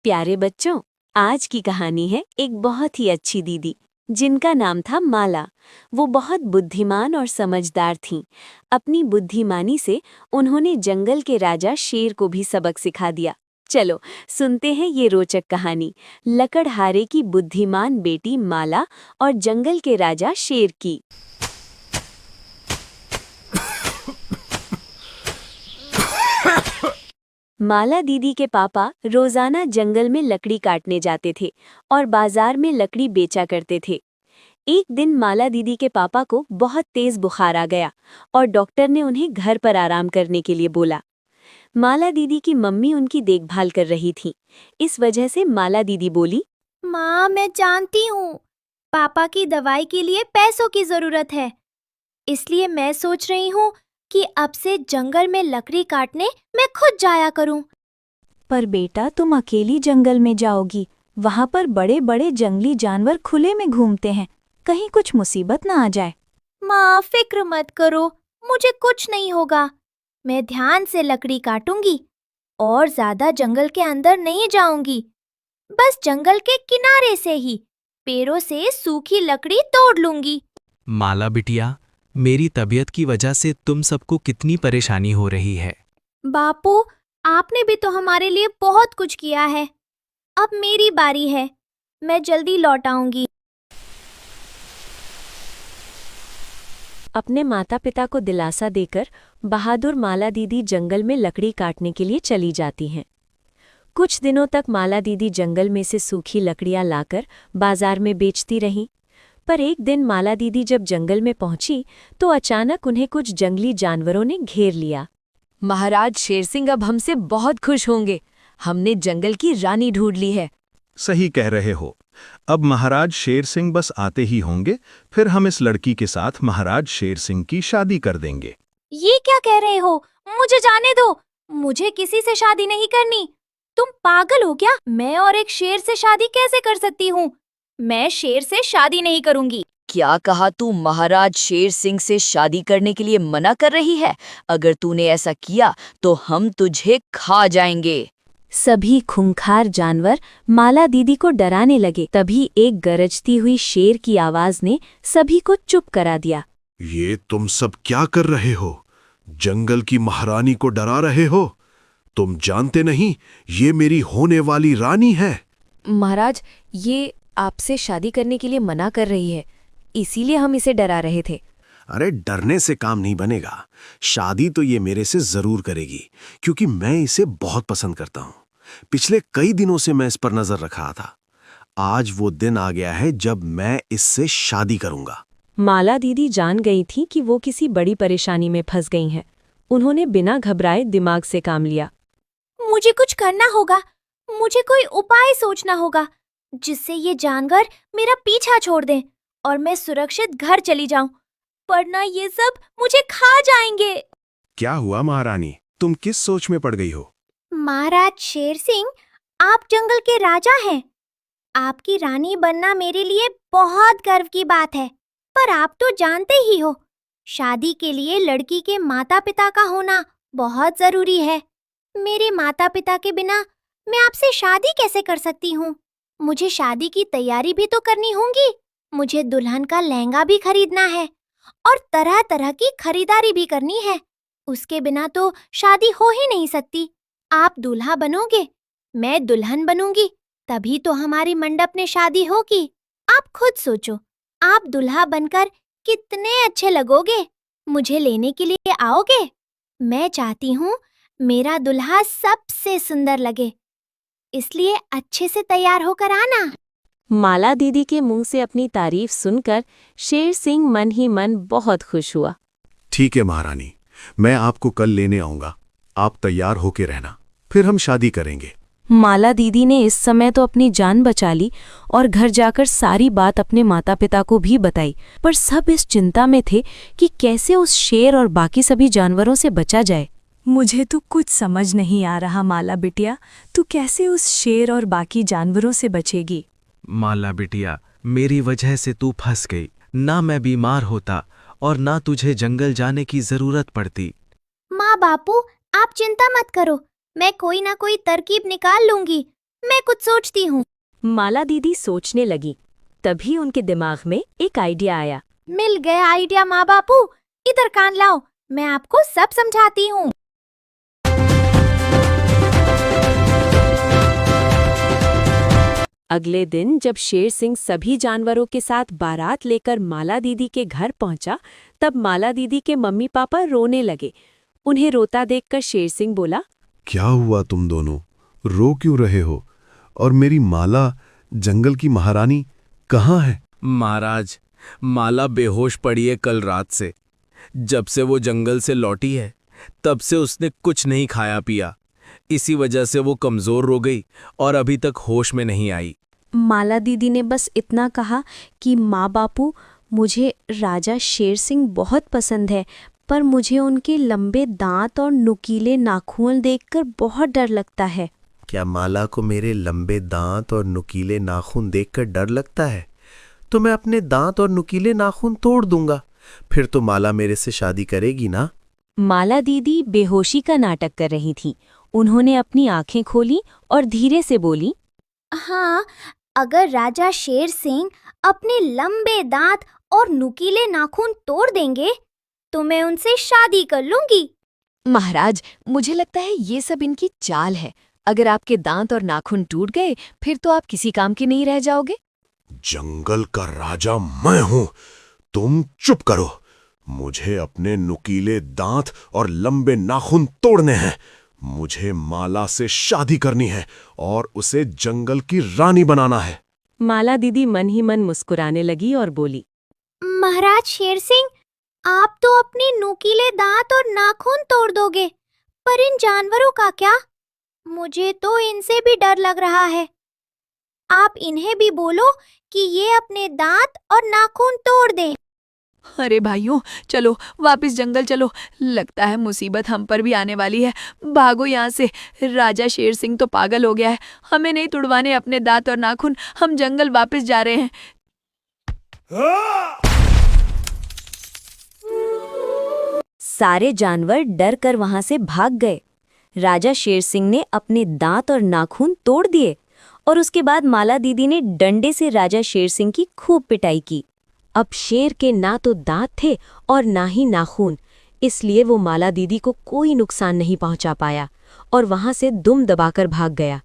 प्यारे बच्चों, आज की कहानी है एक बहुत ही अच्छी दीदी जिनका नाम था माला। वो बहुत बुद्धिमान और समझदार थीं। अपनी बुद्धिमानी से उन्होंने जंगल के राजा शेर को भी सबक सिखा दिया। चलो सुनते हैं ये रोचक कहानी, लकड़हारे की बुद्धिमान बेटी माला और जंगल के राजा शेर की। माला दीदी के पापा रोजाना जंगल में लकड़ी काटने जाते थे और बाजार में लकड़ी बेचा करते थे। एक दिन माला दीदी के पापा को बहुत तेज बुखार आ गया और डॉक्टर ने उन्हें घर पर आराम करने के लिए बोला। माला दीदी की मम्मी उनकी देखभाल कर रही थी। इस वजह से माला दीदी बोली, माँ, मैं जानती हूँ पापा की दवाई के लिए पैसों की जरूरत है, इसलिए मैं सोच रही हूँ कि अब से जंगल में लकड़ी काटने मैं खुद जाया करूँ। पर बेटा, तुम अकेली जंगल में जाओगी। वहाँ पर बड़े बड़े जंगली जानवर खुले में घूमते हैं, कहीं कुछ मुसीबत ना आ जाए। माँ, फिक्र मत करो, मुझे कुछ नहीं होगा। मैं ध्यान से लकड़ी काटूंगी और ज्यादा जंगल के अंदर नहीं जाऊंगी। बस जंगल के किनारे से ही पेड़ों से सूखी लकड़ी तोड़ लूंगी। माला बिटिया, मेरी तबीयत की वजह से तुम सबको कितनी परेशानी हो रही है। बापू, आपने भी तो हमारे लिए बहुत कुछ किया है। अब मेरी बारी है, मैं जल्दी लौट आऊंगी। अपने माता पिता को दिलासा देकर बहादुर माला दीदी जंगल में लकड़ी काटने के लिए चली जाती हैं। कुछ दिनों तक माला दीदी जंगल में से सूखी लकड़ियां लाकर बाजार में बेचती रहीं। पर एक दिन माला दीदी जब जंगल में पहुंची तो अचानक उन्हें कुछ जंगली जानवरों ने घेर लिया। महाराज शेर सिंह अब हमसे बहुत खुश होंगे। हमने जंगल की रानी ढूंढ ली है। सही कह रहे हो। अब महाराज शेर सिंह बस आते ही होंगे, फिर हम इस लड़की के साथ महाराज शेर सिंह की शादी कर देंगे। ये क्या कह रहे हो? मुझे जाने दो, मुझे किसी से शादी नहीं करनी। तुम पागल हो क्या? मैं और एक शेर से शादी कैसे कर सकती हूँ? मैं शेर से शादी नहीं करूंगी। क्या कहा? तू महाराज शेर सिंह से शादी करने के लिए मना कर रही है? अगर तूने ऐसा किया तो हम तुझे खा जाएंगे। सभी खूंखार जानवर माला दीदी को डराने लगे। तभी एक गरजती हुई शेर की आवाज ने सभी को चुप करा दिया। ये तुम सब क्या कर रहे हो? जंगल की महारानी को डरा रहे हो? तुम जानते नहीं ये मेरी होने वाली रानी है। महाराज, ये आपसे शादी करने के लिए मना कर रही है, इसीलिए हम इसे डरा रहे थे। अरे डरने से काम नहीं बनेगा। शादी तो ये मेरे से जरूर करेगी, क्योंकि मैं इसे बहुत पसंद करता हूँ। पिछले कई दिनों से मैं इस पर नजर रखा था। आज वो दिन आ गया है जब मैं इससे शादी करूंगा। माला दीदी जान गई थी कि वो किसी बड़ी परेशानी में फंस गई हैं। उन्होंने बिना घबराए दिमाग से काम लिया। मुझे कुछ करना होगा, मुझे कोई उपाय सोचना होगा जिससे ये जानवर मेरा पीछा छोड़ दें और मैं सुरक्षित घर चली जाऊं, वरना ये सब मुझे खा जाएंगे। क्या हुआ महारानी, तुम किस सोच में पड़ गई हो? महाराज शेर सिंह, आप जंगल के राजा हैं। आपकी रानी बनना मेरे लिए बहुत गर्व की बात है। पर आप तो जानते ही हो, शादी के लिए लड़की के माता पिता का होना बहुत जरूरी है। मेरे माता पिता के बिना मैं आपसे शादी कैसे कर सकती हूँ? मुझे शादी की तैयारी भी तो करनी होगी। मुझे दुल्हन का लहंगा भी खरीदना है और तरह तरह की खरीदारी भी करनी है। उसके बिना तो शादी हो ही नहीं सकती। आप दूल्हा बनोगे, मैं दुल्हन बनूंगी, तभी तो हमारी मंडप में शादी होगी। आप खुद सोचो, आप दुल्हा बनकर कितने अच्छे लगोगे। मुझे लेने के लिए आओगे? मैं चाहती हूँ मेरा दुल्हा सबसे सुंदर लगे, इसलिए अच्छे से तैयार होकर आना। माला दीदी के मुंह से अपनी तारीफ सुनकर शेर सिंह मन ही मन बहुत खुश हुआ। ठीक है महारानी, मैं आपको कल लेने आऊंगा। आप तैयार होके रहना, फिर हम शादी करेंगे। माला दीदी ने इस समय तो अपनी जान बचा ली और घर जाकर सारी बात अपने माता पिता को भी बताई। पर सब इस चिंता में थे कि कैसे उस शेर और बाकी सभी जानवरों से बचा जाए। मुझे तो कुछ समझ नहीं आ रहा माला बिटिया, तू कैसे उस शेर और बाकी जानवरों से बचेगी? माला बिटिया, मेरी वजह से तू फंस गई। ना मैं बीमार होता और ना तुझे जंगल जाने की जरूरत पड़ती। माँ बापू, आप चिंता मत करो, मैं कोई ना कोई तरकीब निकाल लूंगी। मैं कुछ सोचती हूँ। माला दीदी सोचने लगी। तभी उनके दिमाग में एक आइडिया आया। मिल गया आइडिया माँ बापू, इधर कान लाओ, मैं आपको सब समझाती हूँ। अगले दिन जब शेर सिंह सभी जानवरों के साथ बारात लेकर माला दीदी के घर पहुंचा, तब माला दीदी के मम्मी पापा रोने लगे। उन्हें रोता देखकर शेर सिंह बोला, क्या हुआ तुम दोनों, रो क्यों रहे हो? और मेरी माला, जंगल की महारानी, कहाँ है? महाराज, माला बेहोश पड़ी है कल रात से। जब से वो जंगल से लौटी है, तब से उसने कुछ नहीं खाया पिया। इसी वजह से वो कमजोर हो गई और अभी तक होश में नहीं आई। माला दीदी ने बस इतना कहा कि माँ बापू, मुझे राजा शेर सिंह बहुत पसंद है, पर मुझे उनके लंबे दांत और नुकीले नाखून देखकर बहुत डर लगता है। क्या माला को मेरे लंबे दांत और नुकीले नाखून देखकर डर लगता है? तो मैं अपने दांत और नुकीले नाखून तोड़ दूंगा, फिर तो माला मेरे से शादी करेगी ना? माला दीदी बेहोशी का नाटक कर रही थी। उन्होंने अपनी आंखें खोली और धीरे से बोली, हाँ, अगर राजा शेर सिंह अपने लंबे दांत और नुकीले नाखून तोड़ देंगे तो मैं उनसे शादी कर लूंगी। महाराज, मुझे लगता है ये सब इनकी चाल है। अगर आपके दांत और नाखून टूट गए, फिर तो आप किसी काम के नहीं रह जाओगे। जंगल का राजा मैं हूं, तुम चुप करो। मुझे अपने नुकीले दांत और लंबे नाखून तोड़ने हैं। मुझे माला से शादी करनी है और उसे जंगल की रानी बनाना है। माला दीदी मन ही मन मुस्कुराने लगी और बोली, महाराज शेर सिंह, आप तो अपने नुकीले दांत और नाखून तोड़ दोगे, पर इन जानवरों का क्या? मुझे तो इनसे भी डर लग रहा है। आप इन्हें भी बोलो कि ये अपने दांत और नाखून तोड़ दें। अरे भाइयों, चलो वापस जंगल चलो। लगता है मुसीबत हम पर भी आने वाली है। भागो यहाँ से। राजा शेर सिंह तो पागल हो गया है। हमें नहीं तुड़वाने अपने दांत और नाखून। हम जंगल वापस जा रहे हैं। सारे जानवर डर कर वहां से भाग गए। राजा शेर सिंह ने अपने दांत और नाखून तोड़ दिए और उसके बाद माला दीदी ने डंडे से राजा शेर सिंह की खूब पिटाई की। अब शेर के ना तो दांत थे और ना ही नाखून, इसलिए वो माला दीदी को कोई नुकसान नहीं पहुंचा पाया और वहां से दुम दबाकर भाग गया।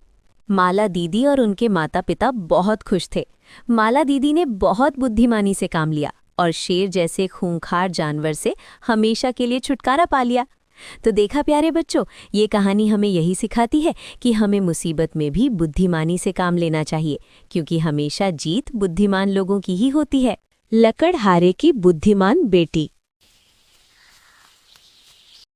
माला दीदी और उनके माता पिता बहुत खुश थे। माला दीदी ने बहुत बुद्धिमानी से काम लिया और शेर जैसे खूंखार जानवर से हमेशा के लिए छुटकारा पा लिया। तो देखा प्यारे बच्चों, ये कहानी हमें यही सिखाती है कि हमें मुसीबत में भी बुद्धिमानी से काम लेना चाहिए, क्योंकि हमेशा जीत बुद्धिमान लोगों की ही होती है। लकड़हारे की बुद्धिमान बेटी।